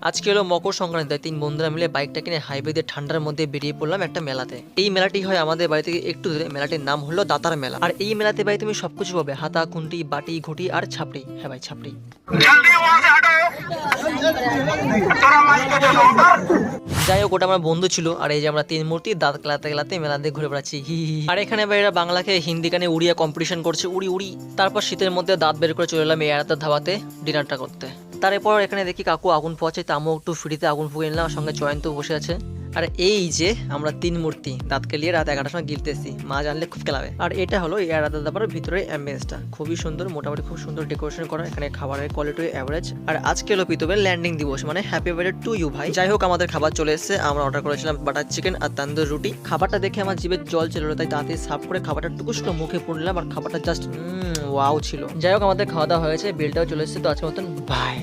আজকে হলো মকর সংক্রান্তি, তাই 3 বন্ধুরা মিলে বাইকটা কিনে হাইওয়ে দিয়ে ঠান্ডার মধ্যে বেরিয়ে পড়লাম একটা মেলাতে। এই মেলাটি হয় আমাদের বাড়ি থেকে একটু দূরে। মেলাটির নাম হলো দাতার মেলা। আর এই মেলাতে ভাই তুমি সবকিছু পাবে, হাতা খুন্তি বাটি ঘটি আর ছাপড়ি। হ্যাঁ ভাই, ছাপড়ি। যাই হোক, ওটা আমার বন্ধু ছিল। আর এই যে আমরা 3 মূর্তি দাঁত খেলাতে খেলাতে মেলা দিয়ে ঘুরে বেড়াচ্ছি, হি হি। আর এখানে ভাই এরা বাংলাকে হিন্দি গানে উড়িয়া কম্পিটিশন করছে, উড়ি উড়ি। তারপর শীতের মধ্যে দাঁত বের করে চলে এলাম এই আড়াতার ধাবাতে ডিনারটা করতে। তারপর এখানে দেখি কাকু আগুন পোয়াচ্ছে, তামও একটু ফ্রিতে আগুন ফুয়ে নিলাম। সঙ্গে জয়ন্ত বসে আছে। আর এই যে আমরা 3 মূর্তি দাঁত কেলিয়ে রাত 11টার সময় গিলতেছি, মা জানলে খুব খেলাবে। আর এটা হলো এই আড়াতার ধাবার ভিতরে অ্যাম্বিয়েন্সটা, খুবই সুন্দর, মোটামুটি খুব সুন্দর ডেকোরেশন করা। এখানে খাবারের কোয়ালিটি এভারেজ। আর আজকে হলো পিতবের ল্যান্ডিং দিবস, মানে হ্যাপি বার্থডে টু ইউ ভাই। যাই হোক, আমাদের খাবার চলে এসেছে। আমরা অর্ডার করেছিলাম বাটার চিকেন আর তান্দুর রুটি। খাবারটা দেখে আমার জিভে জল ছিল, তাই দাঁতে সাফ করে খাবারটা টুকুস করে মুখে পুরলাম। আর খাবারটা জাস্ট ওয়াও ছিল। যাই হোক, আমাদের খাওয়া দাওয়া হয়েছে, বিলটাও চলে এসেছে। তো আজকের মতন বাই।